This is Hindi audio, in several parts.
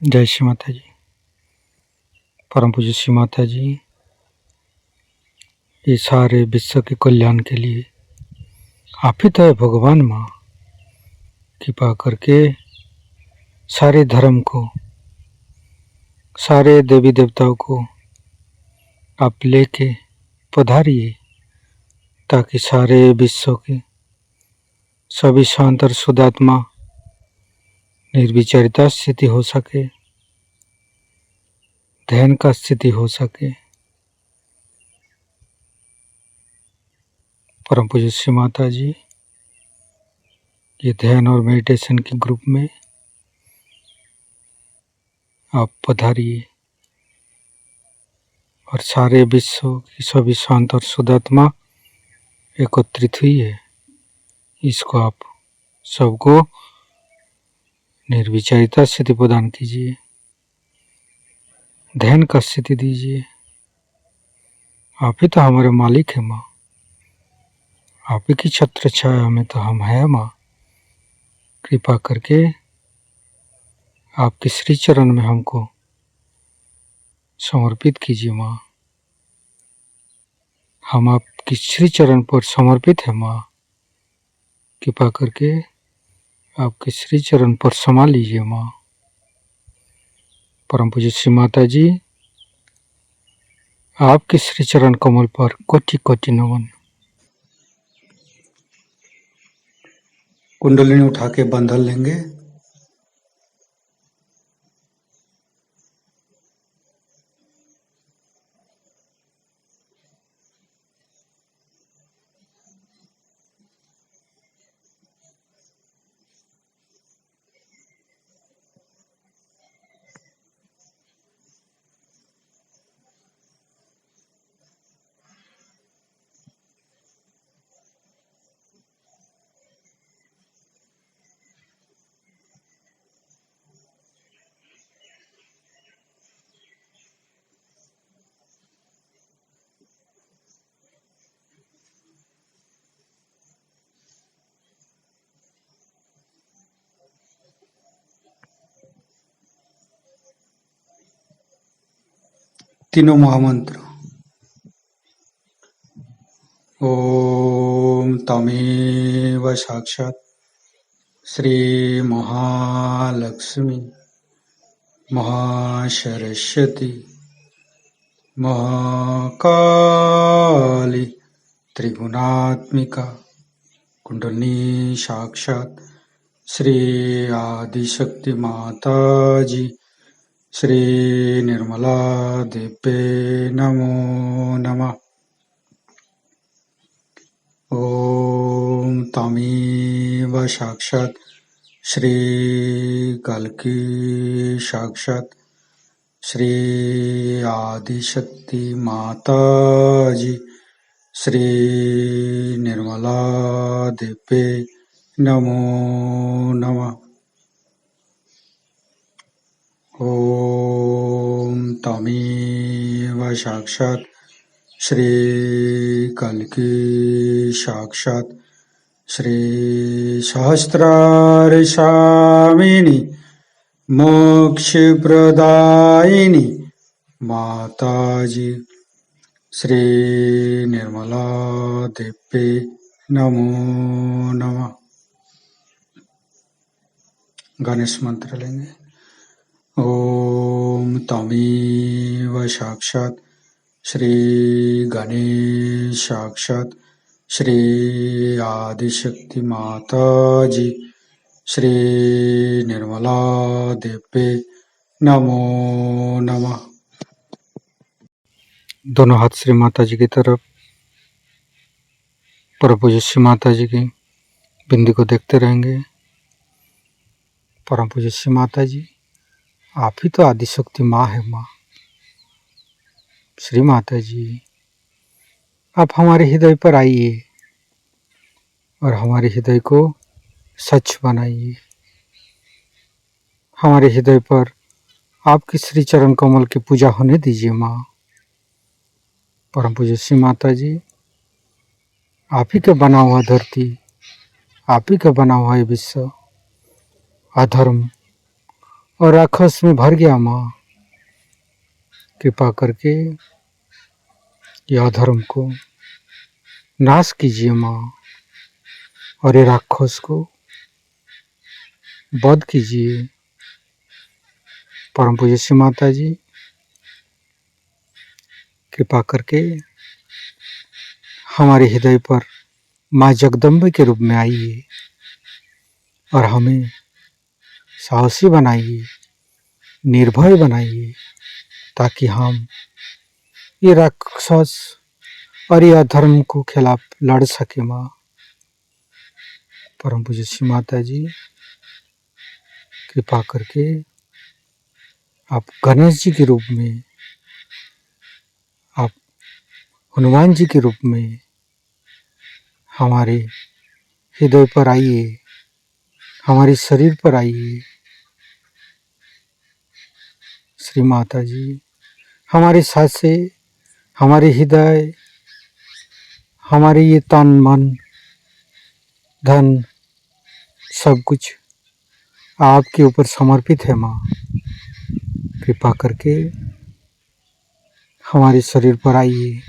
जय श्री माता जी। परम पूज्य श्री माता जी, ये सारे विश्व के कल्याण के लिए आप ही तो है भगवान माँ। कृपा करके सारे धर्म को, सारे देवी देवताओं को आप लेके पधारिए, ताकि सारे विश्व के सभी शांत और शुद्धात्मा निर्विचारिता स्थिति हो सके, ध्यान का स्थिति हो सके। परम पूज्य श्री माता जी, ये ध्यान और मेडिटेशन के ग्रुप में आप पधारिए और सारे विश्व की सभी शांत और शुद्धात्मा एकत्रित हुई है, इसको आप सबको निर्विचारिता स्थिति प्रदान कीजिए, ध्यान का स्थिति दीजिए। आप ही तो हमारे मालिक है माँ, आप ही की छत्र छाया में तो हम है माँ। कृपा करके आपके श्री चरण में हमको समर्पित कीजिए माँ। हम आपकी श्री चरण पर समर्पित है माँ। कृपा करके आपके श्री चरण पर समा लीजिए माँ। परम पूज्य श्री माता जी, आपके श्री चरण कमल पर कोटि कोटि नमन। कुंडलिनी उठा के बंधन लेंगे। तीनों महामंत्र। ओम तमेव साक्षात् श्री महालक्ष्मी महासरस्वती महाकाली त्रिगुणात्मिका कुंडलिनी साक्षात् श्री आदिशक्ति माता जी श्री निर्मला देवे नमो नमः। ओम तमेव साक्षात् श्री कल्की साक्षात् श्री आदिशक्ति माता जी श्री निर्मला देवे नमो नमः। ओम तमेव साक्षात् श्री कल्की साक्षात् श्री सहस्रारसामिनी मोक्षप्रदायिनी माताजी श्री निर्मला देवे नमो नमः। गणेश मंत्र लेंगे। ओम तमेव साक्षात् श्री गणेश साक्षात् श्री आदिशक्ति माता जी श्री निर्मला देवे नमो नमः। दोनों हाथ श्री माता जी की तरफ, परम पूज्य श्री माता जी की बिंदी को देखते रहेंगे। परम पूज्य श्री माता जी, आप ही तो आदिशक्ति माँ है माँ। श्री माता जी, आप हमारे हृदय पर आइए और हमारे हृदय को सच बनाइए। हमारे हृदय पर आपकी श्री चरण कमल की पूजा होने दीजिए माँ। परम पूज्य श्री माता जी, आप ही का बना हुआ धरती, आप ही का बना हुआ ये विश्व अधर्म और राक्षस में भर गया माँ। कृपा करके यह अधर्म को नाश कीजिए माँ, और ये राक्षस को वध कीजिए। परम पूज्य श्री माता जी कृपा करके हमारे हृदय पर माँ जगदम्बे के रूप में आइए और हमें साहसी बनाइए, निर्भय बनाइए, ताकि हम ये राक्षस और ये अधर्म को खिलाफ लड़ सके माँ। परम पूज्य श्री माता जी कृपा करके आप गणेश जी के रूप में, आप हनुमान जी के रूप में हमारे हृदय पर आइए, हमारे शरीर पर आइए। श्री माता जी हमारे सांसें, हमारे हृदय, हमारे ये तन मन धन सब कुछ आपके ऊपर समर्पित है माँ। कृपा करके हमारे शरीर पर आइए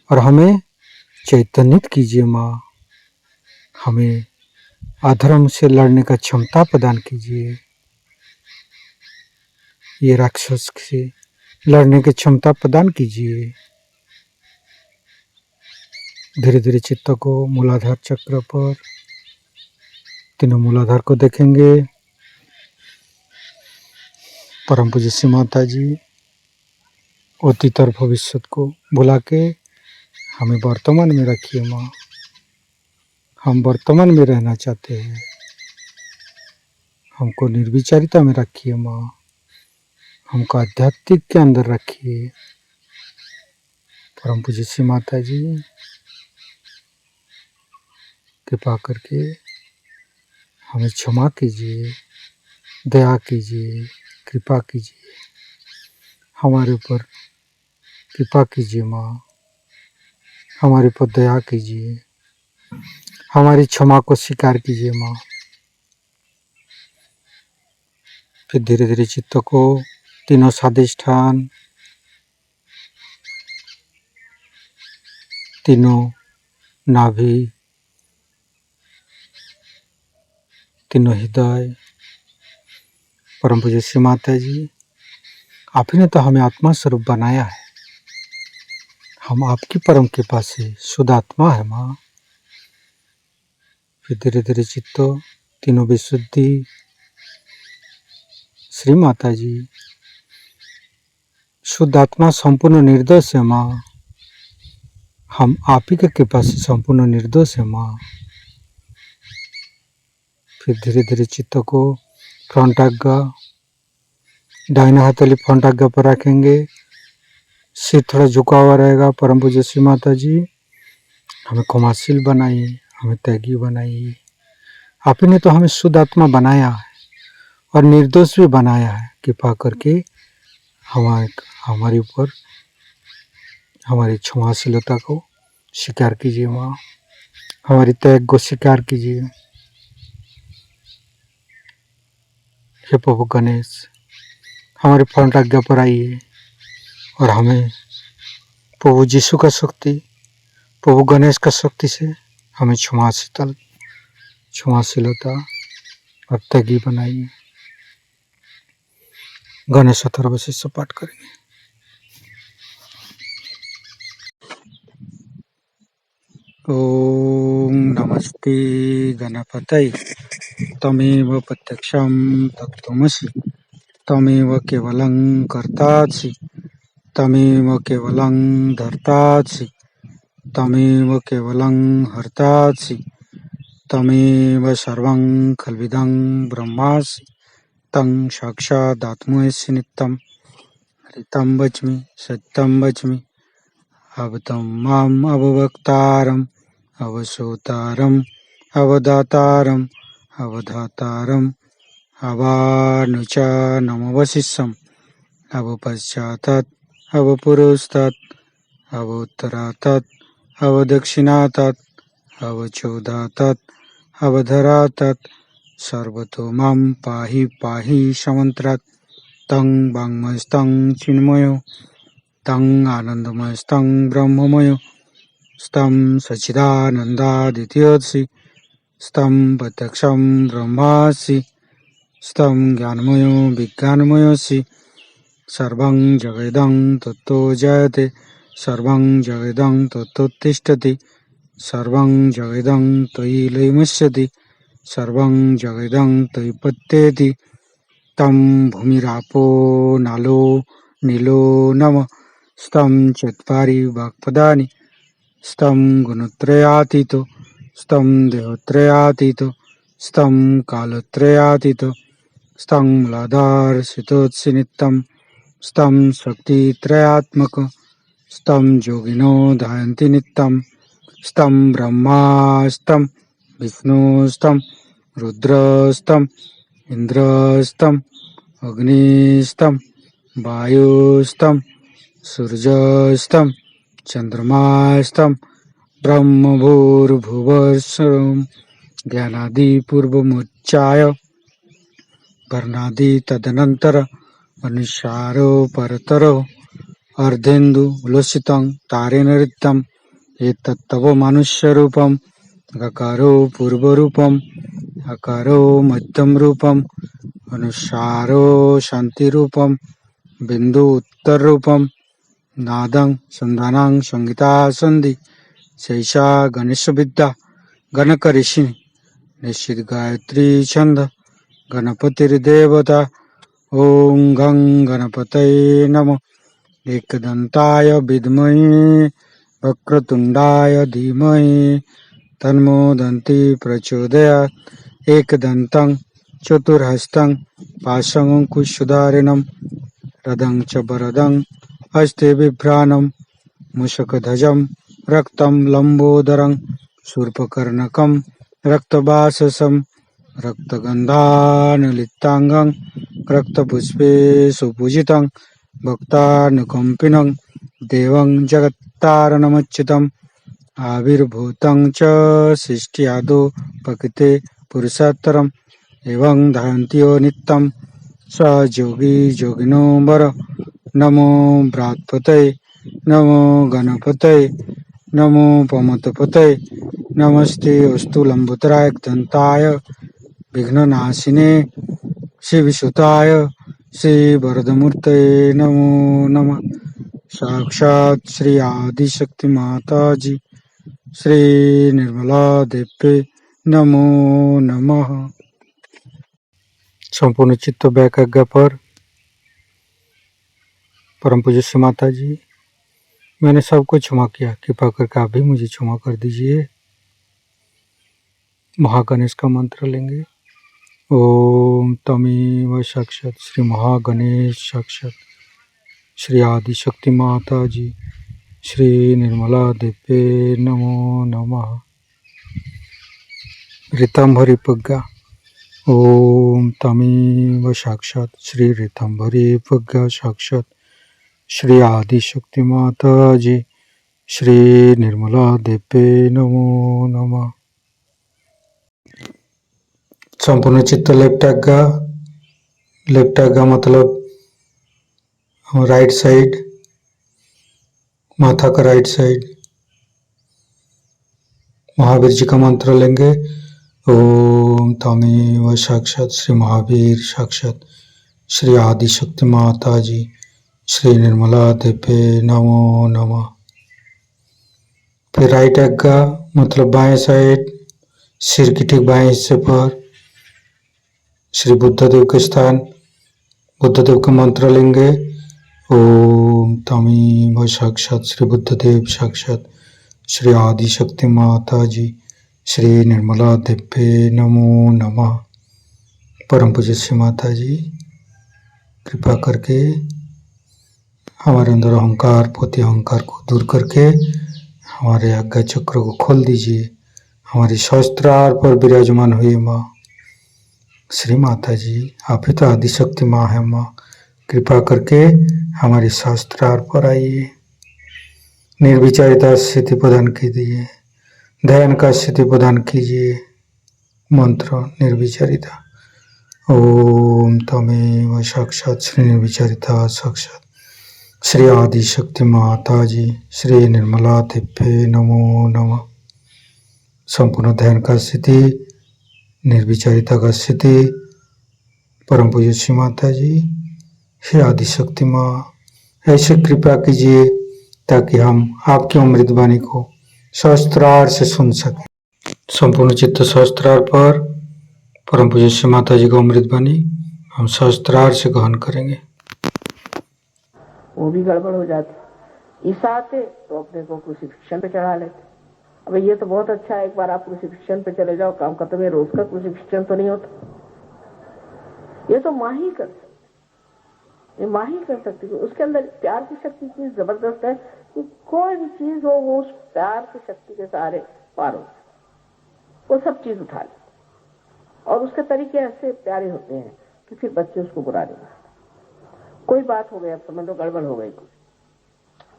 और हमें चैतन्यित कीजिए माँ। हमें अधर्म से लड़ने का क्षमता प्रदान कीजिए, ये राक्षस से लड़ने की क्षमता प्रदान कीजिए। धीरे धीरे चित्त को मूलाधार चक्र पर, तीनों मूलाधार को देखेंगे। परम पूज्य श्री माता जी अतीत और भविष्य को बुला के हमें वर्तमान में रखिए माँ। हम वर्तमान में रहना चाहते हैं, हमको निर्विचारिता में रखिए माँ। हमको आध्यात्मिक के अंदर रखिए। परम पूज्य श्री माता जी कृपा करके हमें क्षमा कीजिए, दया कीजिए, कृपा कीजिए, हमारे ऊपर कृपा कीजिए माँ। हमारे ऊपर दया कीजिए, हमारी क्षमा को स्वीकार कीजिए माँ। फिर धीरे धीरे चित्त को तीनों स्वादिष्ठान, तीनों नाभि, तीनों हृदय। परम पूज्य श्री माता जी आप ही ने तो हमें आत्मा स्वरूप बनाया है, हम आपकी परम कृपा से शुद्ध आत्मा है माँ। फिर धीरे धीरे चित्त तीनों विशुद्धि। श्री माता जी शुद्ध आत्मा संपूर्ण निर्दोष है माँ। हम आप ही के कृपा से संपूर्ण निर्दोष है माँ। फिर धीरे धीरे चित्त को फ्रंट आज्ञा, दाहिना हथेली फ्रंट आज्ञा पर रखेंगे। सिर थोड़ा झुका हुआ रहेगा। परम पूज्य श्री माता जी हमें क्षमाशील बनाइए, हमें त्यागी बनाइए। आप ही ने तो हमें शुद्ध आत्मा बनाया है और निर्दोष भी बनाया है। कृपा करके हमारे ऊपर हमारी क्षमाशीलता को स्वीकार कीजिए माँ। हमारी त्याग को स्वीकार कीजिए। हे प्रभु गणेश हमारे फ्रंट आज्ञा पर आइए और हमें प्रभु यीशु का शक्ति, प्रभु गणेश का शक्ति से हमें क्षमाशीलता और त्यागी बनाइए। गणेश अथर्वशीष पाठ करेंगे। ओम नमस्ते गणपतये तमेव प्रत्यक्षं तत्त्वमसि तमेव केवलं कर्तासि तमेव केवलं धर्तासि तमेव केवलं हर्तासि तमेव सर्वं खल्विदं ब्रह्मासि तं साक्षादात्मैसि नित्यं ऋतं वच्मि सत्यं वच्मि अवतं माम् अववक्तारम् अवसोतारम् अवदातारम् अवधातारम् अवानुचानमवशिष्यम् अवपश्चातात् अवपुरस्तात् अवोत्तरातात् अवदक्षिणातात् अवचोदातात् अवधरातात् सर्वतो मां पाहि पाहि समन्त्रात् तं वाङ्मयस्तं चिन्मयो तं आनन्दमयस्तं ब्रह्ममयो स्तं सच्चिदानन्दादित्योऽसि स्तं प्रत्यक्षं ब्रह्मासि स्तं ज्ञानमयो विज्ञानमयोऽसि सर्वं जगदं तत्तो जयते सर्वं जगदं तत्तोत्तिष्ठति सर्वं जगदं त्वयि लयमुच्यते सर्वं जगदं त्वयि पत्येति तं भूमिरापो नालो नीलो नम स्तं चत्वारि वाक्पदानि स्तं गुणत्रयातीतो स्तं देहत्रयातीतो स्तं कालत्रयातीतो स्तं मूलाधारसितोत्सि नित्यं स्तं शक्तित्रयात्मक स्तं योगिनो ध्यायन्ति नित्यं स्तं ब्रह्मा स्तं विष्णु स्तं रुद्रस्तं इंद्रस्तं अग्निस्तं वायुस्तं सूर्यस्तं चंद्रमास्तं ब्रह्मभूर्भुवस्सुरं ज्ञानादिपूर्वमुच्चाय वर्णादि तदनंतर अनुसारो परतरो अर्धेन्दु उल्लसितं तारेण ऋतं एतत्तव मनुष्यरूपं गकारो पूर्वरूपम् अकारो मध्यम रूपम अनुसारो शांति रूपम बिंदु उत्तर रूपम नादं संधानं संगीता संधि शैषा गणेश विद्या गणकऋषि निश्चित गायत्री छंद गणपतिर्देवता ओं गं गणपतये नमः एकदंताय विद्महे वक्रतुंडाय धीमहि तन्नो दन्ति प्रचोदयात् एकदन्तं चतुर्हस्तं पाशमङ्कुशधारिणं रदं च वरदं हस्ते बिभ्राणं मूषकध्वजं रक्तं लम्बोदरं शूर्पकर्णकं रक्तवाससं रक्तगन्धानुलिप्ताङ्गं रक्तपुष्पे सुपूजितं भक्तानुकम्पिनं देवं जगत्तारणमच्युतम् आविर्भूतं च सृष्ट्यादौ प्रकृते पुरुषोत्तरम् एवं ध्यायन्त्यो नित्यं स योगी योगिनो वर नमो बृहत्पतये नमो गणपतये नमो पमतपतये नमस्ते अस्तु लंबोदराय दन्ताय विघ्ननाशिने शिवसुताय श्रीवरदमूर्तये नमो नमः साक्षात् श्री आदिशक्ति माताजी श्री निर्मला देवी नमो नमः। संपूर्ण चित्त एकाग्र पर परम पूज्य श्री माता जी, मैंने सबको क्षमा किया, कृपा करके आप भी मुझे क्षमा कर दीजिए। महागणेश का मंत्र लेंगे। ओम तमेव साक्षात श्री महागणेश साक्षात श्री आदिशक्ति माता जी श्री निर्मला देवी नमो नमः। ऋतंभरी प्रज्ञा। ओम तमेव साक्षात श्री ऋतंभरी प्रज्ञा साक्षात श्री आदिशक्ति माता जी श्री निर्मला देवी नमो नमः। संपूर्ण चित्त लेफ्ट आज्ञा मतलब राइट साइड, माथा का राइट साइड। महावीर जी का मंत्र लेंगे। ओम तमेव साक्षात श्री महावीर साक्षात श्री आदिशक्ति माता जी श्री निर्मला देवी नमो नमः। फिर राइट आज्ञा मतलब बाएं साइड, सिर की ठीक बाएं हिस्से पर श्री बुद्धदेव के स्थान, बुद्धदेव का मंत्र लेंगे। ओम तमेव साक्षात श्री बुद्धदेव साक्षात श्री आदिशक्ति माता जी श्री निर्मला देवी नमो नमः। परम पूज्य श्री माता जी, कृपा करके हमारे अंदर अहंकार, पोती अहंकार को दूर करके हमारे आज्ञा चक्र को खोल दीजिए। हमारी सहस्त्रार पर विराजमान हुई माँ श्री माता जी, आप ही तो आदिशक्ति माँ है माँ। कृपा करके हमारी सहस्त्रार पर आइए, निर्विचारिता स्थिति प्रदान कीजिए, ध्यान का स्थिति प्रदान कीजिए। मंत्र निर्विचारिता। ओम तमेव साक्षात श्री निर्विचारिता साक्षात श्री आदिशक्ति माता जी श्री निर्मला दिव्ये नमो नमः। संपूर्ण ध्यान का स्थिति, निर्विचारिता का स्थिति। परम पूज्य श्री माता जी, हे आदिशक्ति माँ, ऐसे कृपा कीजिए ताकि हम आपकी अमृत वाणी को सहस्त्रार से सुन सकें। संपूर्ण चित्त सहस्त्रार पर परम पूज्य श्री माता जी को अमृत वाणी हम सहस्त्रार से ग्रहण करेंगे। वो भी गड़बड़ हो जाती। ईसा आते तो अपने को क्रूसिफिक्शन पे चढ़ा लेते। अब ये तो बहुत अच्छा है, एक बार आप क्रूसिफिक्शन पे चले जाओ, काम खत्म है। रोज का क्रूसिफिक्शन तो नहीं होता। ये तो माँ ही कर सकती, ये माँ ही कर सकती है। उसके अंदर प्यार की शक्ति इतनी जबरदस्त है कि कोई भी चीज हो वो उस प्यार की शक्ति के सहारे पार हो, वो सब चीज उठा ले। और उसके तरीके ऐसे प्यारे होते हैं कि फिर बच्चे उसको बुरा नहीं मानते। कोई बात हो गई, अब समझ लो गड़बड़ हो गई कुछ,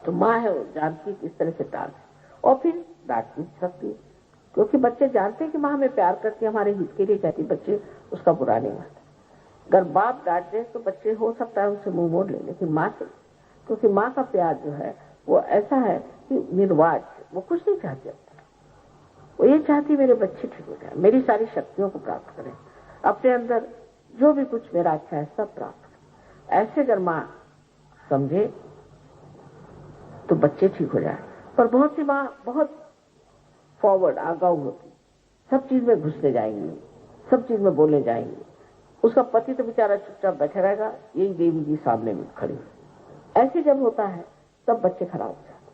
तो माँ है वो जानती किस तरह से टाल, और फिर डांट भी सकती है, क्योंकि बच्चे जानते हैं कि माँ हमें प्यार करती है, हमारे हित के लिए कहती, बच्चे उसका बुरा नहीं मानते। अगर बाप डांट दे तो बच्चे हो सकता है उससे मुंह मोड़ ले, लेकिन माँ से, क्योंकि माँ का प्यार जो है वो ऐसा है कि निर्वाज, वो कुछ नहीं चाहती, वो ये चाहती मेरे बच्चे ठीक हो जाए, मेरी सारी शक्तियों को प्राप्त करें, अपने अंदर जो भी कुछ मेरा अच्छा है सब प्राप्त करें। ऐसे अगर माँ समझे तो बच्चे ठीक हो जाए। पर बहुत सी माँ बहुत फॉरवर्ड आगाऊ होती, सब चीज में घुसने जाएंगी, सब चीज में बोलने जाएंगी। उसका पति तो बेचारा चुपचाप बैठा रहेगा, यही देवी जी सामने में खड़ी। ऐसे जब होता है तब बच्चे खराब हो जाते,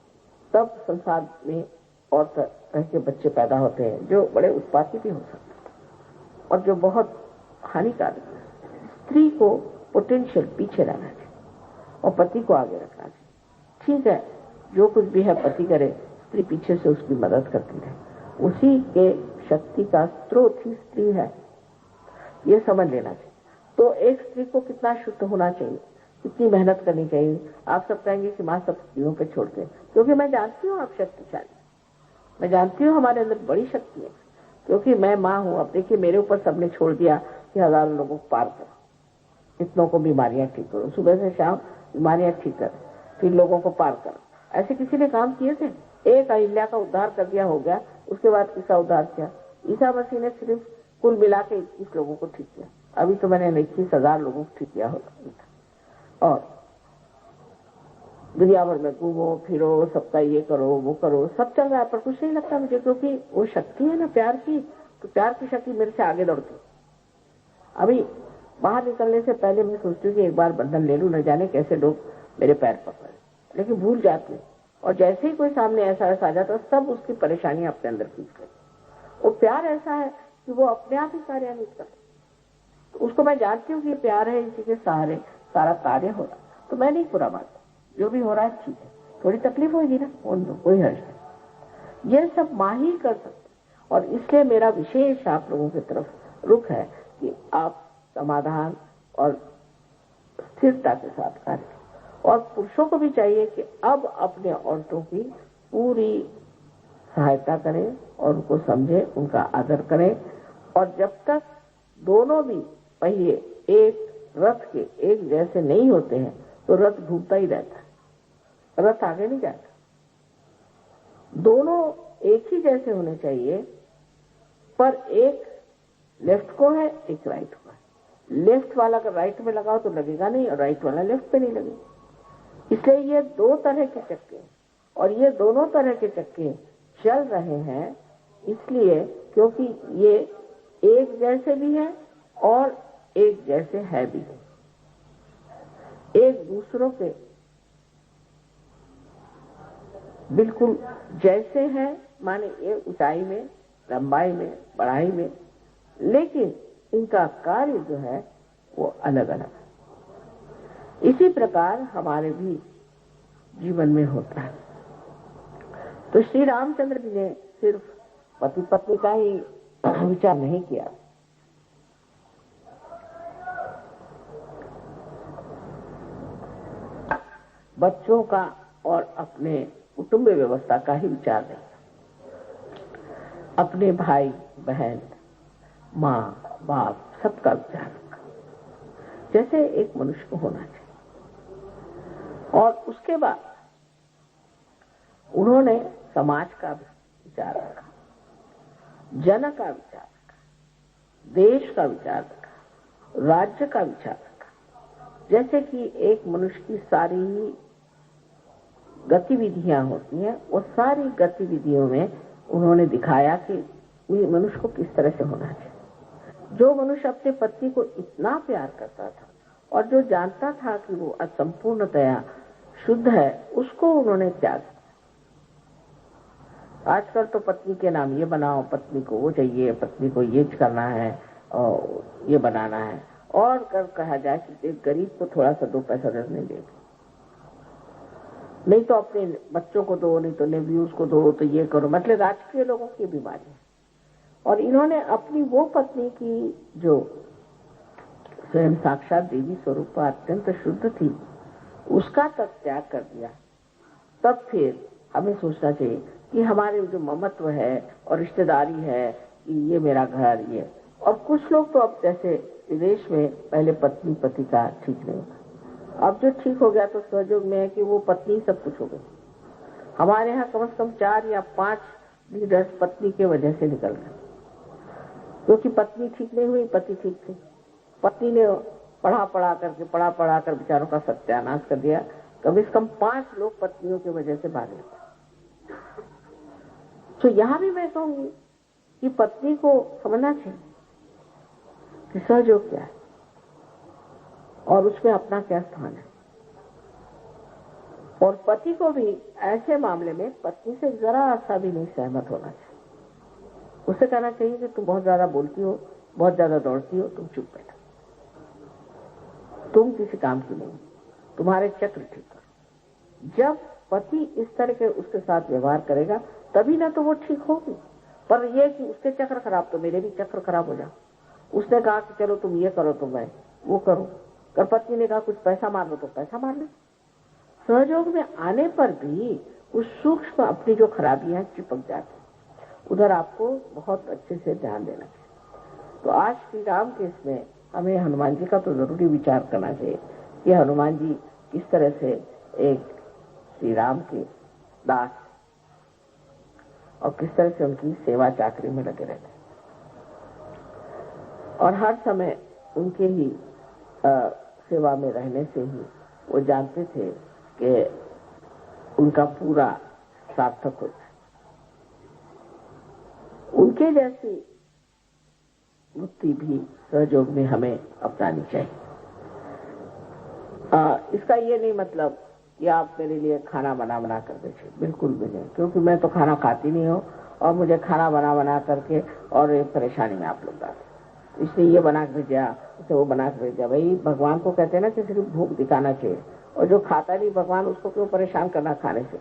तब संसार में और तरह के बच्चे पैदा होते हैं जो बड़े उत्पाती भी हो सकते हैं और जो बहुत हानिकारक है। स्त्री को पोटेंशियल पीछे रहना चाहिए और पति को आगे रखना चाहिए। ठीक है, जो कुछ भी है पति करे, स्त्री पीछे से उसकी मदद करती रहे, उसी के शक्ति का स्रोत ही स्त्री है, ये समझ लेना चाहिए। तो एक स्त्री को कितना शुद्ध होना चाहिए, कितनी मेहनत करनी चाहिए। आप सब कहेंगे कि माँ सब स्त्रियों पे छोड़ दे, क्योंकि मैं जानती हूँ आप शक्तिशाली, मैं जानती हूँ हमारे अंदर बड़ी शक्ति है, क्योंकि मैं माँ हूँ। अब देखिए मेरे ऊपर सबने छोड़ दिया कि हजारों लोगों को पार करो, इतनों को बीमारियां ठीक करो, सुबह से शाम बीमारियां ठीक करो, फिर लोगों को पार करो। ऐसे किसी ने काम किए थे? एक अहिल्या का उद्धार कर दिया, हो गया। उसके बाद किसका उद्धार किया? ईसा मसीह ने सिर्फ कुल मिला के 21 लोगों को ठीक किया। अभी तो मैंने 21,000 लोगों को ठीक किया होगा। और दुनिया भर में घूमो फिरो, सबका ये करो वो करो, सब चल रहा है, पर कुछ नहीं लगता मुझे, क्योंकि वो शक्ति है ना प्यार की, तो प्यार की शक्ति मेरे से आगे दौड़ती। अभी बाहर निकलने से पहले मैं सोचती हूँ कि एक बार बंधन ले लूं, न जाने कैसे लोग मेरे पैर पकड़े, लेकिन भूल जाती हूँ। और जैसे ही कोई सामने ऐसा आ जाता, सब उसकी परेशानियां अपने अंदर खींच ले। वो प्यार ऐसा है कि वो अपने आप ही कार्यान्वित कर, तो उसको मैं जानती हूँ कि प्यार है, इसी के सहारे सारा कार्य हो रहा, तो मैं नहीं बुरा मानता, जो भी हो रहा है ठीक है। थोड़ी तकलीफ होगी ना, कोई हर्ज नहीं, ये सब माँ ही कर सकते। और इसलिए मेरा विशेष आप लोगों की तरफ रुख है कि आप समाधान और स्थिरता के साथ कार्य, और पुरुषों को भी चाहिए कि अब अपने औरतों की पूरी सहायता करें और उनको समझे, उनका आदर करें। और जब तक दोनों भी पहिए एक रथ के एक जैसे नहीं होते हैं तो रथ घूमता ही रहता है, रथ आगे नहीं जाता। दोनों एक ही जैसे होने चाहिए, पर एक लेफ्ट को है, एक राइट को है। लेफ्ट वाला अगर राइट में लगाओ तो लगेगा नहीं, और राइट वाला लेफ्ट पे नहीं लगेगा। इसलिए ये दो तरह के चक्के, और ये दोनों तरह के चक्के चल रहे हैं इसलिए क्योंकि ये एक जैसे भी है और एक जैसे है भी, एक दूसरों के बिल्कुल जैसे हैं, माने ये ऊंचाई में, लंबाई में, बढ़ाई में, लेकिन इनका कार्य जो है वो अलग अलग है। इसी प्रकार हमारे भी जीवन में होता है। तो श्री रामचंद्र जी ने सिर्फ पति पत्नी का ही विचार नहीं किया, बच्चों का और अपने कुटुंब व्यवस्था का ही विचार नहीं, अपने भाई बहन, माँ बाप सबका विचार रखा, जैसे एक मनुष्य को होना चाहिए। और उसके बाद उन्होंने समाज का विचार रखा, जन का विचार रखा, देश का विचार रखा, राज्य का विचार रखा। जैसे कि एक मनुष्य की सारी गतिविधियां होती हैं, वो सारी गतिविधियों में उन्होंने दिखाया कि मनुष्य को किस तरह से होना चाहिए। जो मनुष्य अपने पत्नी को इतना प्यार करता था और जो जानता था कि वो असंपूर्णतया शुद्ध है, उसको उन्होंने त्याग। आजकल तो पत्नी के नाम ये बनाओ, पत्नी को वो चाहिए, पत्नी को ये करना है और ये बनाना है, और कर कहा जाए कि एक गरीब को थोड़ा सा 2 पैसा नहीं देगी, नहीं तो अपने बच्चों को दो, नहीं तो नेव्यूज को दो, तो ये करो। मतलब राजकीय लोगों की बीमारी है। और इन्होंने अपनी वो पत्नी की जो स्वयं साक्षात देवी स्वरूप अत्यंत शुद्ध थी, उसका तक त्याग कर दिया। तब फिर हमें सोचना चाहिए कि हमारे जो ममत्व है और रिश्तेदारी है कि ये मेरा घर, ये। और कुछ लोग तो अब जैसे विदेश में पहले पत्नी पति का ठीक नहीं होगा, अब जो ठीक हो गया तो सहयोग में है कि वो पत्नी सब कुछ हो गई। हमारे यहाँ कम से कम 4 या 5 लीडर्स पत्नी के वजह से निकल गए, क्योंकि पत्नी ठीक नहीं हुई, पति ठीक थे। पत्नी ने पढ़ा कर बेचारों का सत्यानाश कर दिया। कम से कम 5 लोग पत्नियों की वजह से भागे। तो यहां भी मैं कहूंगी कि पत्नी को समझना चाहिए कि सहयोग क्या है और उसमें अपना क्या स्थान है। और पति को भी ऐसे मामले में पत्नी से जरा सा भी नहीं सहमत होना चाहिए। उसे कहना चाहिए कि तुम बहुत ज्यादा बोलती हो, बहुत ज्यादा दौड़ती हो, तुम चुप बैठो, तुम किसी काम की नहीं, तुम्हारे चक्र ठीक करो। जब पति इस तरह के उसके साथ व्यवहार करेगा तभी ना तो वो ठीक होगी। पर ये कि उसके चक्र खराब तो मेरे भी चक्र खराब हो जाए। उसने कहा कि चलो तुम ये करो तो मैं वो करूं, और पत्नी ने कहा कुछ पैसा मार लो तो पैसा मार लो। सहयोग में आने पर भी उस सूक्ष्म अपनी जो खराबियां चिपक जाती, उधर आपको बहुत अच्छे से ध्यान देना चाहिए। तो आज श्री राम के इसमें हमें हनुमान जी का तो जरूरी विचार करना चाहिए कि हनुमान जी किस तरह से एक श्री राम के दास और किस तरह से उनकी सेवा चाकरी में लगे रहते और हर समय उनके ही सेवा में रहने से ही वो जानते थे कि उनका पूरा सार्थक हो जाए। उनके जैसी वृत्ति भी सहयोग में हमें अपनानी चाहिए। इसका ये नहीं मतलब कि आप मेरे लिए खाना बना कर दीजिए, बिल्कुल भी नहीं, क्योंकि मैं तो खाना खाती नहीं हूँ और मुझे खाना बना करके और एक परेशानी में आप लोग डालते, इसलिए ये बना कर भेजा, इसे वो बना कर भेजा। भाई भगवान को कहते हैं ना कि सिर्फ भूख दिखाना चाहिए, और जो खाता नहीं भगवान उसको क्यों परेशान करना खाने से।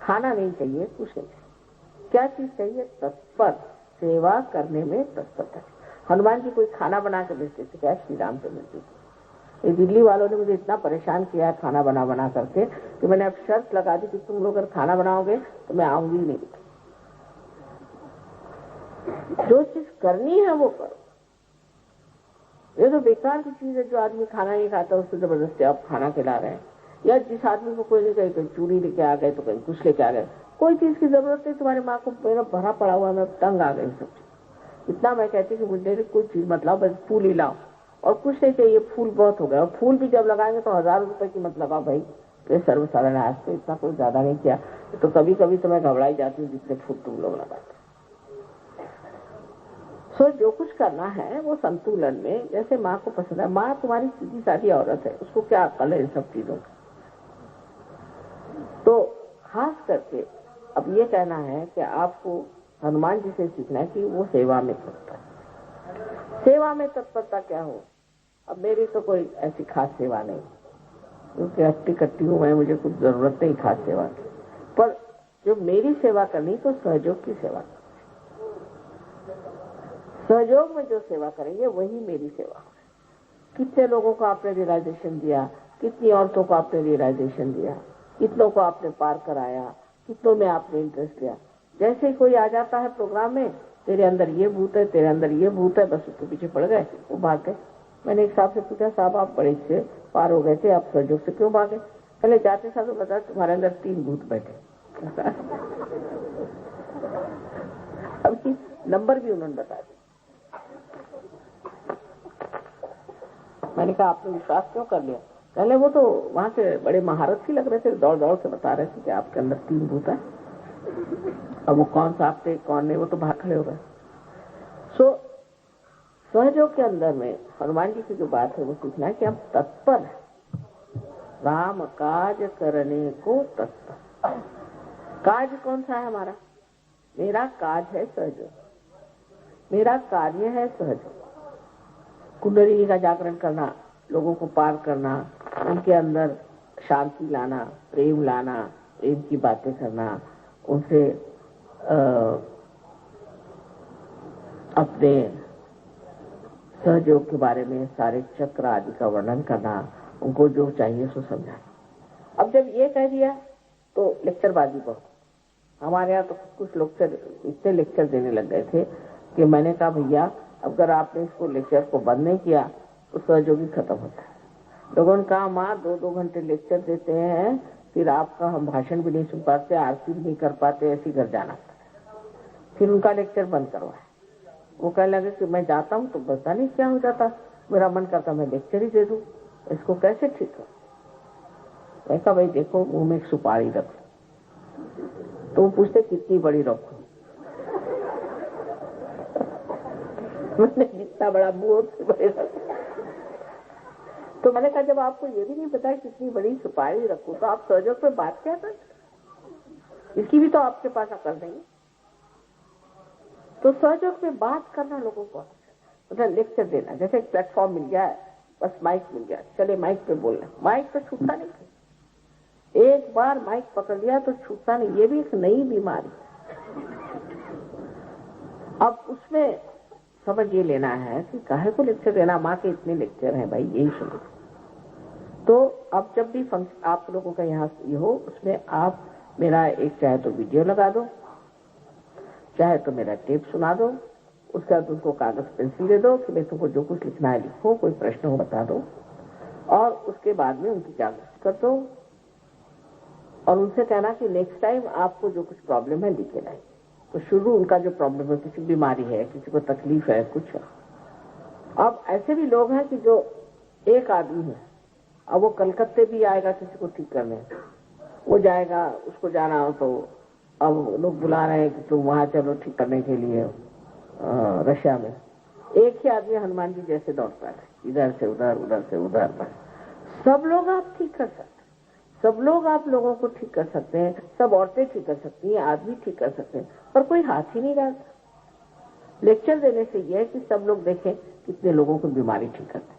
खाना नहीं चाहिए, कुछ नहीं चाहिए। क्या चीज चाहिए? तत्पर सेवा करने में तत्परता। हनुमान जी कोई खाना बना कर भेजते थे क्या? श्री रामचंद्र जी ये दिल्ली वालों ने मुझे इतना परेशान किया है खाना बना करके कि मैंने अब शर्त लगा दी कि तुम लोग अगर खाना बनाओगे तो मैं आऊंगी नहीं। जो चीज करनी है वो करो। ये तो बेकार की चीज है जो आदमी खाना नहीं खाता उसको जबरदस्ती आप खाना खिला रहे हैं, या जिस आदमी को कोई नहीं कहीं चूड़ी लेके आ गए तो कहीं कुछ लेके आ गए। कोई चीज की जरूरत नहीं, तुम्हारी माँ को मेरा भरा पड़ा हुआ, मैं तंग आ गई सब चीज। इतना मैं कहती कि मुझे कोई चीज मतलब बस फूल ही लाओ और कुछ नहीं चाहिए, फूल बहुत हो गया। और फूल भी जब लगाएंगे तो 1000 रुपए की मत लगाओ भाई, तो सर्वसाधारण आज तो इतना कोई ज्यादा नहीं किया। तो कभी कभी तो मैं घबराई जाती हूँ जितने फूल तुम लोग लगाते। सो जो कुछ करना है वो संतुलन में, जैसे माँ को पसंद है। माँ तुम्हारी सीधी सादी औरत है, उसको क्या अकल है इन सब चीजों की। तो खास करके अब ये कहना है कि आपको हनुमान जी से सीखना है कि वो सेवा में तत्पर। सेवा में तत्परता क्या हो? अब मेरी तो कोई ऐसी खास सेवा नहीं, क्योंकि अट्टी कट्टी हूं मैं, मुझे कुछ जरूरत नहीं खास सेवा की। पर जो मेरी सेवा करनी तो सहयोग की सेवा, सहयोग में जो सेवा करेंगे वही मेरी सेवा। कितने लोगों को आपने रियलाइजेशन दिया, कितनी औरतों को आपने रियलाइजेशन दिया, कितनों को आपने पार कराया, कितनों में आपने इंटरेस्ट लिया। जैसे कोई आ जाता है प्रोग्राम में तेरे अंदर ये भूत है, तेरे अंदर ये भूत है, बस उसके पीछे पड़ गए, वो भाग गए। मैंने एक साहब से पूछा, साहब आप बड़े से पार हो गए थे, आप सहयोग से क्यों भागे? पहले जाते साहब बता, तुम्हारे अंदर 3 भूत बैठे। अभी नंबर भी उन्होंने बता दिया। मैंने कहा आपने विश्वास क्यों कर लिया? पहले वो तो वहां से बड़े महारथ ही लग रहे थे, दौड़ दौड़ के बता रहे थे कि आपके अंदर 3 भूत है। अब वो कौन साहब थे कौन नहीं, वो तो भाग खड़े हो गए। सो सहयोग के अंदर में हनुमान जी की जो बात है वो सीखना है कि हम तत्पर है, राम काज करने को तत्पर। काज कौन सा है हमारा? मेरा काज है सहयोग, मेरा कार्य है सहयोग। कुंडली का जागरण करना, लोगों को पार करना, उनके अंदर शांति लाना, प्रेम लाना, प्रेम की बातें करना, उनसे अपने सहयोग के बारे में सारे चक्र आदि का वर्णन करना, उनको जो चाहिए सो समझाना। अब जब ये कह दिया तो लेक्चरबाजी बहुत। हमारे यहाँ तो कुछ लोग इतने लेक्चर देने लग गए थे कि मैंने कहा भैया अगर आपने इसको लेक्चर को बंद नहीं किया तो सहयोगी खत्म होता है। लोगों ने कहा माँ 2-2 घंटे लेक्चर देते हैं, फिर आपका हम भाषण भी नहीं सुन पाते, आरती भी नहीं कर पाते, ऐसे घर जाना पड़ता है। फिर उनका लेक्चर बंद करवाया। वो कहने लगे कि मैं जाता हूँ तो पता नहीं क्या हो जाता, मेरा मन करता मैं लेक्चर ही दे दूं, इसको कैसे ठीक हो? मैं कहा भाई देखो मुंह में एक सुपारी रखो। तो वो पूछते कितनी बड़ी रखो? मैंने जितना बड़ा मुंह उतनी बड़ी रखो। तो मैंने कहा जब आपको ये भी नहीं पता कितनी बड़ी सुपारी रखो तो आप सहयोग पे बात क्या करते? इसकी भी तो आपके पास अकल नहीं। तो सहयोग पे बात करना लोगों को, मतलब लेक्चर देना, जैसे एक प्लेटफॉर्म मिल गया है, बस माइक मिल गया, चले माइक पे बोलना, माइक पे छूटता नहीं। एक बार माइक पकड़ लिया तो छूटता नहीं, ये भी एक नई बीमारी। अब उसमें समझ ये लेना है कि काहे को लेक्चर देना, माँ के इतने लेक्चर हैं भाई, यही सुनो। तो अब जब भी फंक्शन आप लोगों का यहाँ ये हो, उसमें आप मेरा एक चाहे तो वीडियो लगा दो, चाहे तो मेरा टेप सुना दो, उसके बाद उनको कागज पेंसिल दे दो कि भाई तुमको जो कुछ लिखना है लिखो, कोई प्रश्न हो बता दो, और उसके बाद में उनकी जागरूक कर दो और उनसे कहना कि नेक्स्ट टाइम आपको जो कुछ प्रॉब्लम है लिखे लाए। तो शुरू उनका जो प्रॉब्लम है, किसी बीमारी है, किसी को तकलीफ है, कुछ है। अब ऐसे भी लोग हैं कि जो एक आदमी है, अब वो कलकत्ते भी आएगा किसी को ठीक करने, वो जाएगा, उसको जाना हो तो अब लोग बुला रहे हैं कि तुम वहां चलो ठीक करने के लिए रशिया में। एक ही आदमी हनुमान जी जैसे दौड़ता है, इधर से उधर, उधर से उधर। सब लोग आप ठीक कर सकते, सब लोग आप लोगों को ठीक कर सकते हैं, सब औरतें ठीक कर सकती हैं, आदमी ठीक कर सकते हैं, पर कोई हाथ ही नहीं डालता। लेक्चर देने से यह है कि सब लोग देखें कितने लोगों को बीमारी ठीक करते हैं।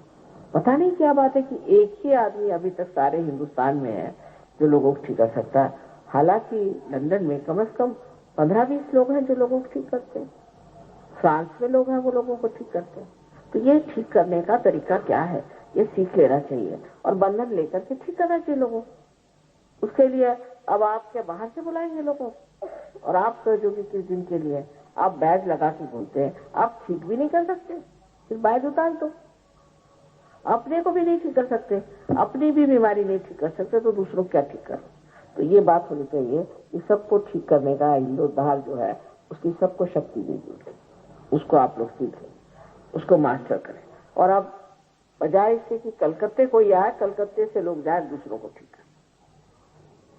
पता नहीं क्या बात है कि एक ही आदमी अभी तक सारे हिंदुस्तान में है जो लोगों को ठीक कर सकता है। हालांकि लंदन में कम से कम 15-20 लोग हैं जो लोगों को ठीक करते हैं, फ्रांस में लोग हैं वो लोगों को ठीक करते हैं। तो ये ठीक करने का तरीका क्या है, ये सीख लेना चाहिए और बंधन लेकर के ठीक करना चाहिए लोगों। उसके लिए अब आप क्या बाहर से बुलाएंगे लोगों, और आप सहयोगी किस दिन के लिए आप बैग लगा के बोलते हैं, आप ठीक भी नहीं कर सकते, फिर बैग उतार दो। अपने को भी नहीं ठीक कर सकते, अपनी भी बीमारी नहीं ठीक कर सकते, तो दूसरों क्या ठीक कर। तो ये बात होनी चाहिए कि सबको ठीक करने का इंद्रोद्धार जो है उसकी सबको शक्ति दीजिए, उसको आप लोग सीखें, उसको मास्टर करें। और अब बजाय इससे कि कलकत्ते कोई आए, कलकत्ते से लोग जाए दूसरों को ठीक करें,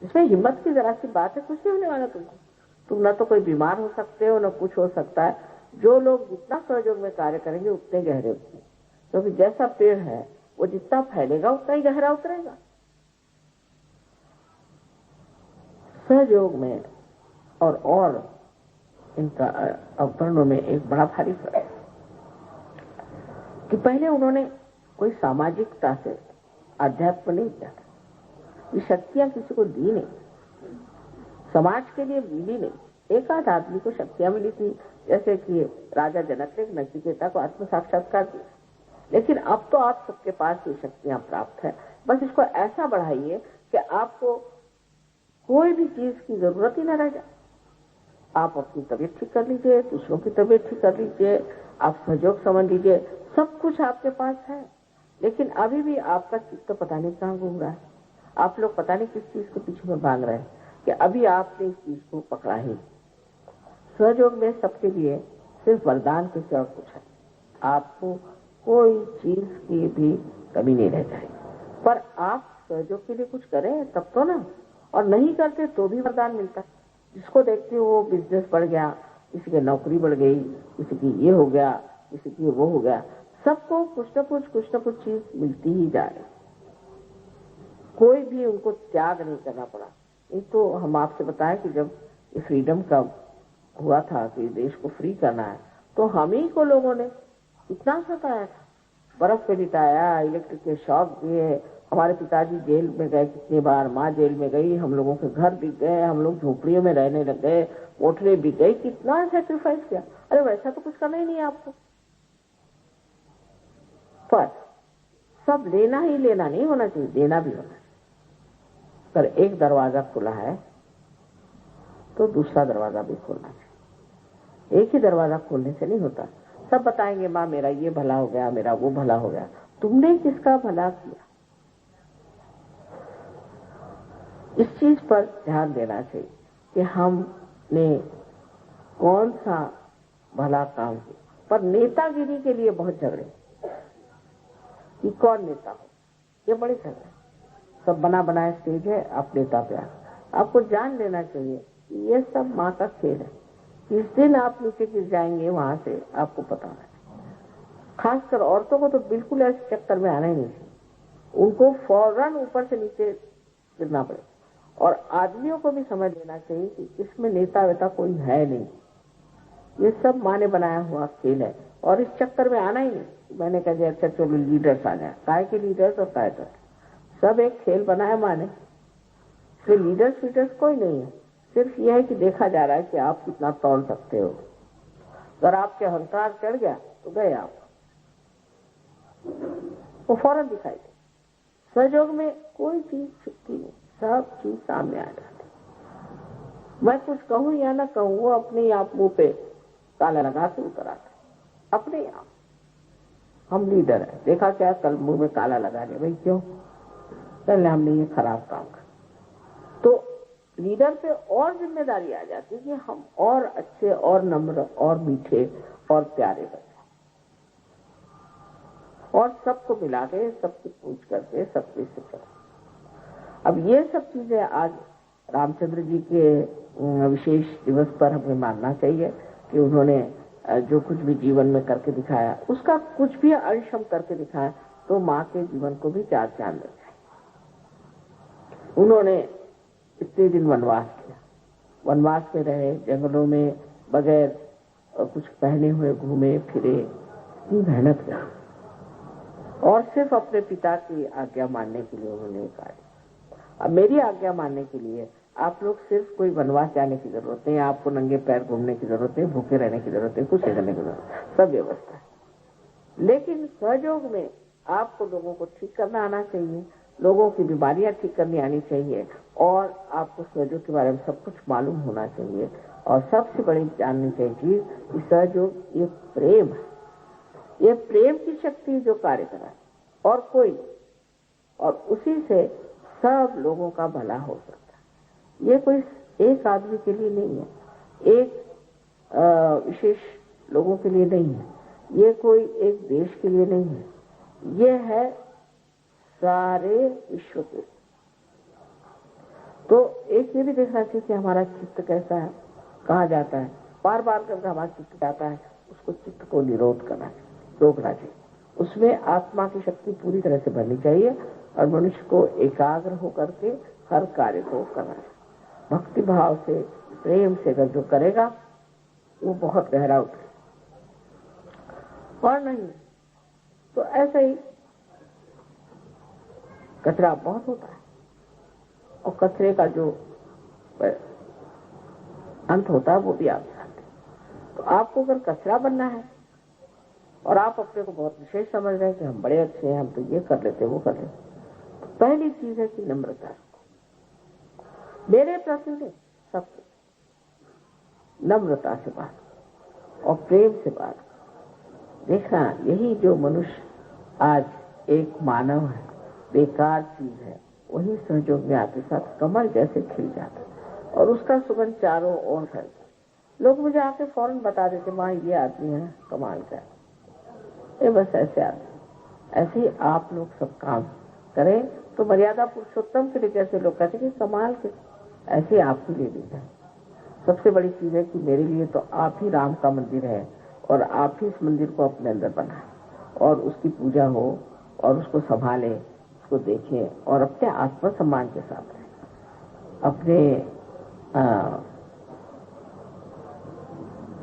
इसमें हिम्मत की जरा सी बात है, कुछ नहीं होने वाला तुमको। तुम न तो कोई बीमार हो सकते हो, न कुछ हो सकता है। जो लोग जितना सहयोग में कार्य करेंगे उतने गहरे उतरे, क्योंकि जैसा पेड़ है वो जितना फैलेगा उतना ही गहरा उतरेगा। सहयोग में और इनका अवतरणों में एक बड़ा भारी फर्क है कि पहले उन्होंने कोई सामाजिकता से अध्यात्म नहीं किया था, ये शक्तियां किसी को दी नहीं, समाज के लिए मिली नहीं। एक आध आदमी को शक्तियां मिली थी, जैसे कि राजा जनक ने नचिकेता को आत्म साक्षात्कार दिया। लेकिन अब तो आप सबके पास ये शक्तियां प्राप्त है, बस इसको ऐसा बढ़ाइए कि आपको कोई भी चीज की जरूरत ही न रह जाए। आप अपनी तबीयत ठीक कर लीजिए, दूसरों की तबीयत ठीक कर लीजिए, आप सहयोग समझ लीजिए, सब कुछ आपके पास है। लेकिन अभी भी आपका चित्त पता नहीं कहाँ घूम रहा है। आप लोग पता नहीं किस चीज के पीछे में भाग रहे हैं कि अभी आपने इस चीज को पकड़ा ही। सहयोग में सबके लिए सिर्फ वरदान के सिवा कुछ है, आपको कोई चीज की भी कमी नहीं रह जाएगी। पर आप सहयोग के लिए कुछ करें तब तो ना, और नहीं करते तो भी वरदान मिलता है। जिसको देखते हो वो बिजनेस बढ़ गया, किसी की नौकरी बढ़ गई, किसी की ये हो गया, किसी की वो हो गया, सबको कुछ न कुछ चीज मिलती ही जा रही। कोई भी उनको त्याग नहीं करना पड़ा। नहीं तो हम आपसे बताएं कि जब फ्रीडम का हुआ था कि देश को फ्री करना है, तो हम ही को लोगों ने इतना सताया था, बर्फ पे लिटाया, इलेक्ट्रिक के शॉक दिए, हमारे पिताजी जेल में गए कितनी बार, माँ जेल में गई, हम लोगों के घर बिक गए, हम लोग झोपड़ियों में रहने लग गए, कोठरे बिक गई, कितना सेक्रीफाइस किया। अरे वैसा तो कुछ करना ही नहीं है आपको। पर सब लेना ही लेना नहीं होना चाहिए, देना भी होना चाहिए। पर एक दरवाजा खुला है तो दूसरा दरवाजा भी खोलना चाहिए। एक ही दरवाजा खोलने से नहीं होता। सब बताएंगे माँ मेरा ये भला हो गया, मेरा वो भला हो गया। तुमने किसका भला किया, इस चीज पर ध्यान देना चाहिए कि हमने कौन सा भला काम किया। पर नेतागिरी के लिए बहुत झगड़े कि कौन नेता हो, ये बड़े झगड़े। सब बना बनाया स्टेज है, आप नेता पे आपको जान लेना चाहिए कि ये सब माँ का खेल है। जिस दिन आप नीचे गिर जाएंगे वहां से आपको पता है। खासकर औरतों को तो बिल्कुल ऐसे चक्कर में आना ही नहीं चाहिए, उनको फौरन ऊपर से नीचे गिरना पड़े। और आदमियों को भी समझ लेना चाहिए कि इसमें नेता वेता कोई है नहीं, ये सब माँ ने बनाया हुआ खेल है। और इस चक्कर में आना ही नहीं। मैंने कहा अच्छा चलो लीडर्स आ जाए, काय के लीडर्स और काय का सब एक खेल बनाया माँ ने। इसलिए लीडर्स वीडर्स कोई नहीं है, सिर्फ यह है कि देखा जा रहा है कि आप कितना तौल सकते हो। अगर आपके अहंकार चढ़ गया तो गए आप, वो फौरन दिखाई दे। सहयोग में कोई चीज छुपती नहीं, सब चीज सामने आ जाती। मैं कुछ कहूं या ना कहूं, वो अपने आप मुंह पे ताला लगा के उतर आते अपने आप। हम लीडर है, देखा क्या कल मुंह में ताला लगा लिया, भाई क्यों, पहले हमने ये खराब काम कर। तो लीडर पे और जिम्मेदारी आ जाती है कि हम और अच्छे और नम्र और मीठे और प्यारे बने और सबको मिला के सबकी पूछ करके सबके से चले। अब ये सब चीजें आज रामचंद्र जी के विशेष दिवस पर हमें मानना चाहिए कि उन्होंने जो कुछ भी जीवन में करके दिखाया, उसका कुछ भी अंश हम करके दिखाया तो माँ के जीवन को भी चार चांद लग जाए। उन्होंने इतने दिन वनवास किया, वनवास में रहे, जंगलों में बगैर कुछ पहने हुए घूमे फिरे, इतनी मेहनत की, और सिर्फ अपने पिता की आज्ञा मानने के लिए उन्होंने कहा। अब मेरी आज्ञा मानने के लिए आप लोग सिर्फ कोई वनवास जाने की जरूरत नहीं, आपको नंगे पैर घूमने की जरूरत नहीं, भूखे रहने की जरूरत नहीं, कुछ नहीं करने की जरूरत, सब व्यवस्था है। लेकिन सहयोग में आपको लोगों को ठीक करना आना चाहिए, लोगों की बीमारियां ठीक करनी आनी चाहिए, और आपको सहयोग के बारे में सब कुछ मालूम होना चाहिए। और सबसे बड़ी जाननी चाहिए चीज कि सहयोग ये प्रेम है, ये प्रेम की शक्ति जो कार्य कराए और कोई, और उसी से सब लोगों का भला हो सकता है। ये कोई एक आदमी के लिए नहीं है, एक विशेष लोगों के लिए नहीं है, ये कोई एक देश के लिए नहीं है, ये है सारे विश्व के। तो एक ये भी देखना चाहिए कि हमारा चित्त कैसा है, कहाँ जाता है। बार बार करके हमारा चित्त जाता है, उसको चित्त को निरोध करना चाहिए, रोकना चाहिए। उसमें आत्मा की शक्ति पूरी तरह से भरनी चाहिए और मनुष्य को एकाग्र होकर के हर कार्य को करना चाहिए। भक्ति भाव से, प्रेम से अगर जो करेगा वो बहुत गहरा उतरे, और नहीं तो ऐसे ही कचरा बहुत होता है, और कचरे का जो अंत होता है वो भी आप जानते हैं। तो आपको अगर कचरा बनना है और आप अपने को बहुत विशेष समझ रहे हैं कि हम बड़े अच्छे हैं, हम तो ये कर लेते वो कर लेते, तो पहली चीज है कि नम्रता। मेरे प्रति नहीं, सबके, नम्रता से बात करो और प्रेम से बात करो। देखना, यही जो मनुष्य आज एक मानव है, बेकार चीज है, वही सहयोग में आते साथ कमल जैसे खिल जाता है और उसका सुगंध चारों ओर फैलता। लोग मुझे आके फौरन बता देते, माँ ये आदमी है कमाल का, ये बस ऐसे आदमी। ऐसे ही आप लोग सब काम करें तो मर्यादा पुरुषोत्तम के लिए जैसे लोग कहते हैं कि कमाल के, ऐसे आपके लिए भी है। सबसे बड़ी चीज है कि मेरे लिए तो आप ही राम का मंदिर है और आप ही इस मंदिर को अपने अंदर बनाए और उसकी पूजा हो और उसको संभालें, उसको देखें और अपने आत्मसम्मान के साथ रहें। अपने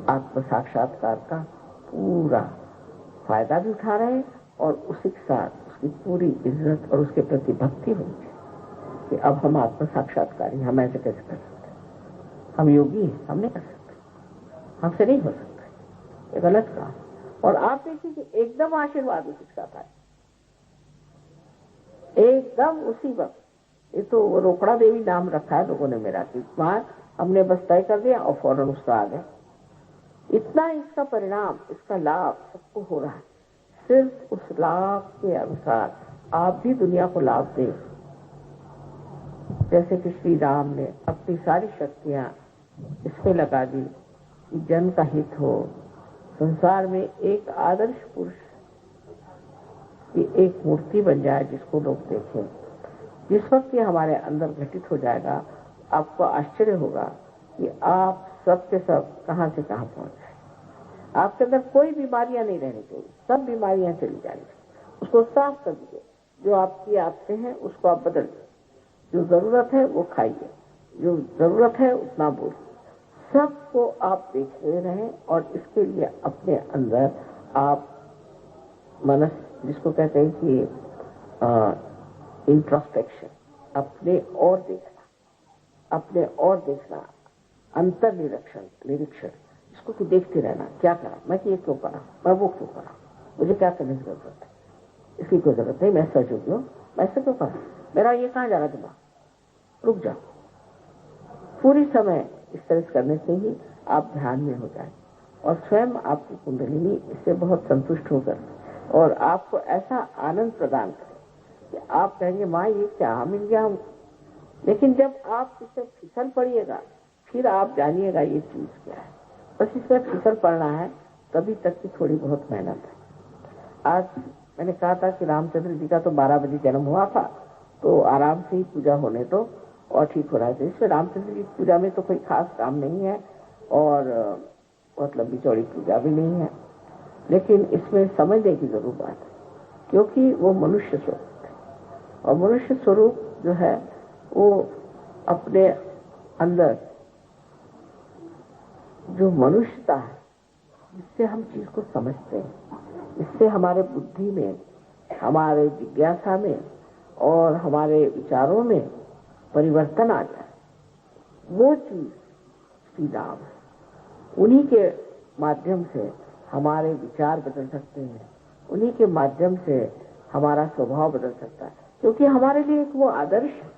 आत्म साक्षात्कार का पूरा फायदा भी उठा रहे हैं और उसी के साथ उसकी पूरी इज्जत और उसके प्रति भक्ति होनी चाहिए कि अब हम आत्म साक्षात्कारी, हम ऐसे कैसे कर सकते, हम योगी हैं, हम नहीं कर सकते, हमसे नहीं हो सकता, ये गलत काम। और आप देखिए कि एकदम आशीर्वाद उसी के साथ आए, एकदम उसी वक्त। ये तो रोकड़ा देवी नाम रखा है लोगों ने मेरा, कि वहां हमने बस तय कर दिया और फौरन उसका आ गया। इतना इसका परिणाम, इसका लाभ सबको हो रहा है। सिर्फ उस लाभ के अनुसार आप भी दुनिया को लाभ दें, जैसे कि श्री राम ने अपनी सारी शक्तियां इसमें लगा दी कि जन का हित हो, संसार में एक आदर्श पुरुष की एक मूर्ति बन जाए जिसको लोग देखें। जिस वक्त ये हमारे अंदर घटित हो जाएगा, आपको आश्चर्य होगा कि आप सब के सब कहां से कहां पहुंच जाए। आपके अंदर कोई बीमारियां नहीं रहनी चाहिए, सब बीमारियां चली जानी चाहिए। उसको साफ कर दीजिए, जो आपकी आदतें हैं उसको आप बदल दीजिए, जो जरूरत है वो खाइए, जो जरूरत है उतना बोलिए, सबको आप देखते रहें। और इसके लिए अपने अंदर आप मनस, जिसको कहते हैं कि इंट्रोस्पेक्शन, अपने और देखना, अपने और देखना, अंतर निरीक्षण, इसको कि देखते रहना, क्या करा मैं, कि ये क्यों करा मैं, वो क्यों करा, मुझे क्या करने की जरूरत है, इसकी कोई जरूरत नहीं, मैं सहयोगी हूँ, मैं ऐसा क्यों करा, मेरा ये कहाँ जा रहा दिमाग, रुक जाओ। पूरी समय इस तरह से करने से ही आप ध्यान में हो जाए और स्वयं आपकी कुंडलिनी इससे बहुत संतुष्ट होकर और आपको ऐसा आनंद प्रदान करे कि आप कहेंगे माँ ये क्या मिल गया हम। लेकिन जब आप इससे फिसल पड़िएगा, फिर आप जानिएगा ये चीज क्या है। बस इसमें फिसल पड़ना है, तभी तक की थोड़ी बहुत मेहनत है। आज मैंने कहा था कि रामचंद्र जी का तो 12 बजे जन्म हुआ था, तो आराम से ही पूजा होने तो और ठीक हो रहा है। इसमें रामचंद्र जी की पूजा में तो कोई खास काम नहीं है और बहुत लंबी चौड़ी पूजा भी नहीं है, लेकिन इसमें समझने की जरूर बात है, क्योंकि वो मनुष्य स्वरूप है और मनुष्य स्वरूप जो है वो अपने अंदर जो मनुष्यता है, जिससे हम चीज को समझते हैं, इससे हमारे बुद्धि में, हमारे जिज्ञासा में और हमारे विचारों में परिवर्तन आ जाए, वो चीज श्री राम है। उन्हीं के माध्यम से हमारे विचार बदल सकते हैं, उन्हीं के माध्यम से हमारा स्वभाव बदल सकता है, क्योंकि हमारे लिए एक वो आदर्श है।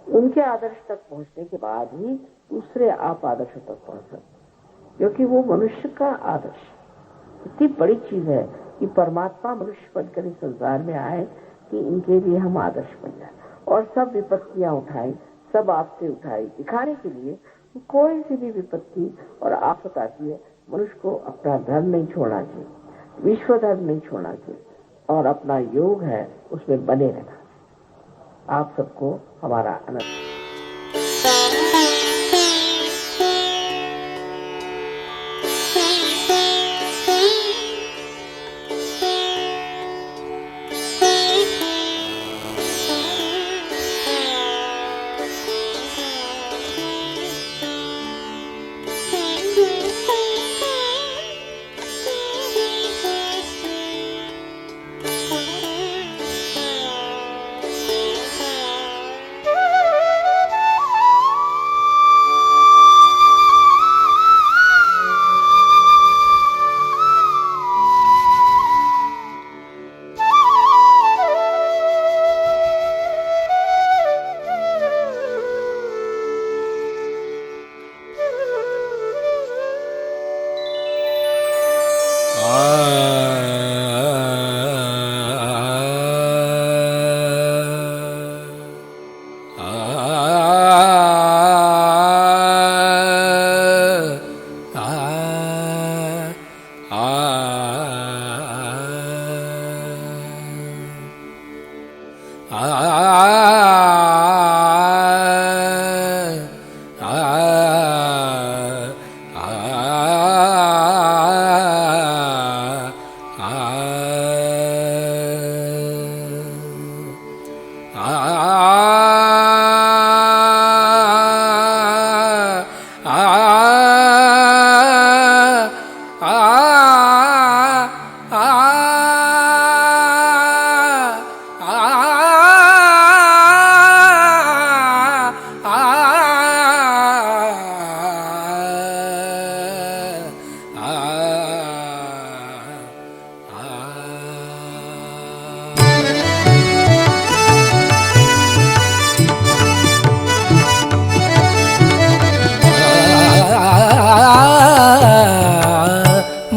उनके आदर्श तक पहुंचने के बाद ही दूसरे आप आदर्शों तक पहुंच सकते, क्योंकि वो मनुष्य का आदर्श इतनी बड़ी चीज है कि परमात्मा मनुष्य बनकर इस संसार में आए कि इनके लिए हम आदर्श बन जाए और सब विपत्तियां उठाई, सब आपसे उठाई, दिखाने के लिए कोई सी भी विपत्ति और आफत आती है, मनुष्य को अपना धर्म नहीं छोड़ना चाहिए, विश्व धर्म नहीं छोड़ना चाहिए और अपना योग है उसमें बने रहना। आप सबको हमारा आनंद।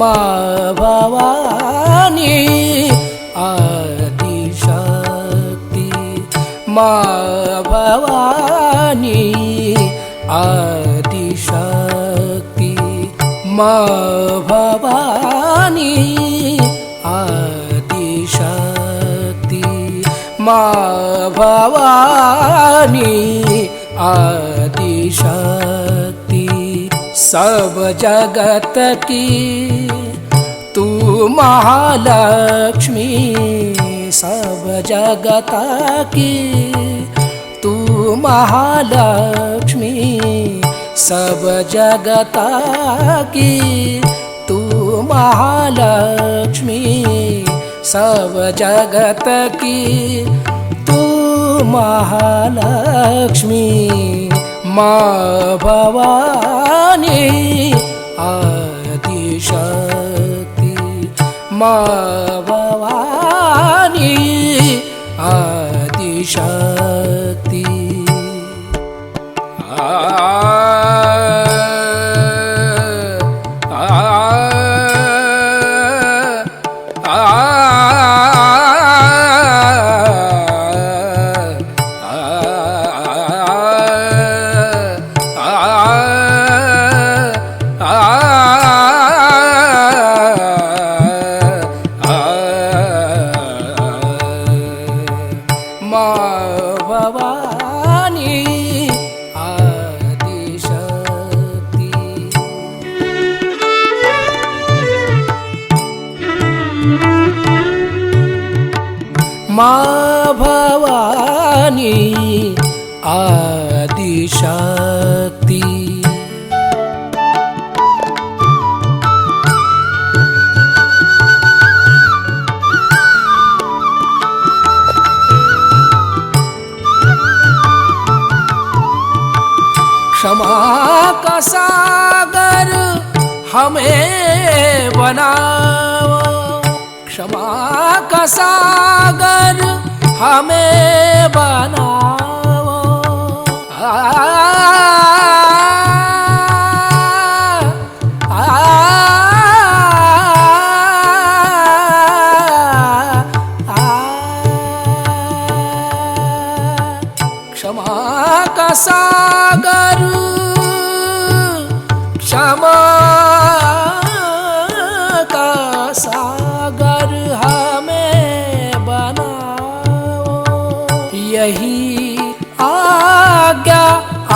माँ भवानी आदिशक्ति, माँ भवानी आदिशक्ति, माँ भवानी आदिशक्ति, माँ भवानी आदिशक्ति। सब जगत की तू महालक्ष्मी, सब जगत की तू महालक्ष्मी, सब जगत की तू महालक्ष्मी, सब जगत की तू महालक्ष्मी। माँ भवानी आदिशक्ति, माँ भवानी आदिशक्ति। माँ भवानी आदिशक्ति। क्षमा का सागर हमें बनाओ, क्षमा का सागर हमें बनाओ। क्षमा का सागर, क्षमा का सागर हमें बनाओ। यही आज्ञा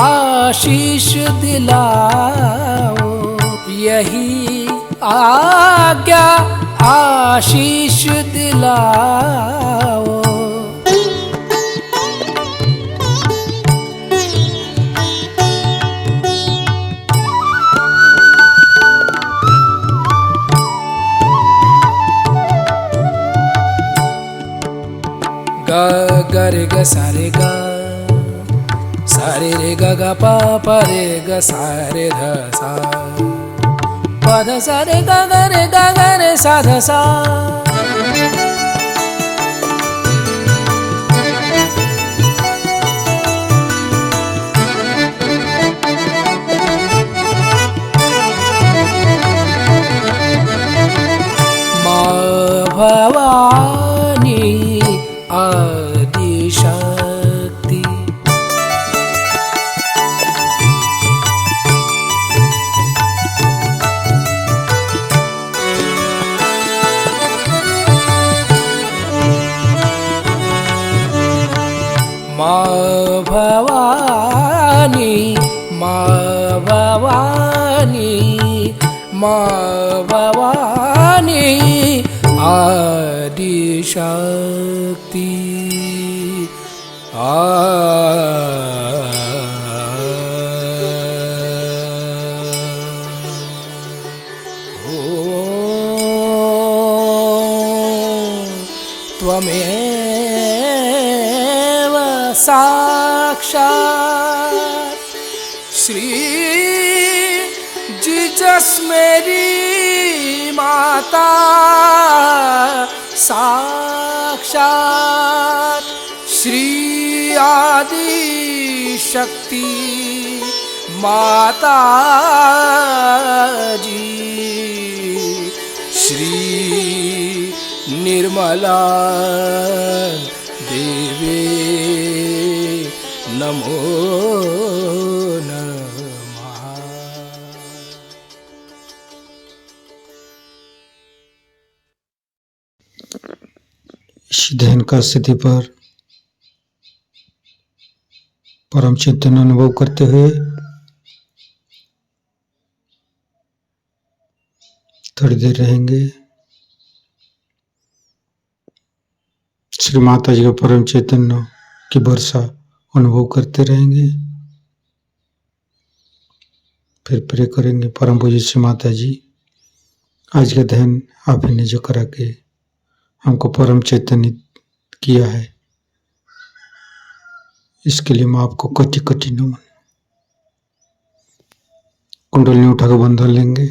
आशीष दिलाओ, यही आज्ञा आशीष दिलाओ। ग ग रे ग सा रे ग, सा रे रे ग ग प प रे ग सा रे ध सा, प ध सा रे ग ग रे ग ग रे सा ध सा। माँ भवानी आदिशक्ति। माँ भवानी, माँ भवानी, माँ भवानी आदि शक्ति। त्वमेव साक्षात् श्री जीसस मेरी माता, साक्षात श्री आदि शक्ति माता जी, श्री निर्मला देवी नमो नमः। इस ध्यान का स्थिति पर परम चैतन्य अनुभव करते हुए थोड़ी देर रहेंगे। श्री माता जी का परम चैतन्य की वर्षा अनुभव करते रहेंगे। फिर प्रे करेंगे, परम पूज्य श्री माता जी, आज का ध्यान आप ही ने जो करा के हमको परम चैतन्य किया है, इसके लिए मैं आपको कोटि कोटि नमन। कुंडली उठाकर बंधन लेंगे।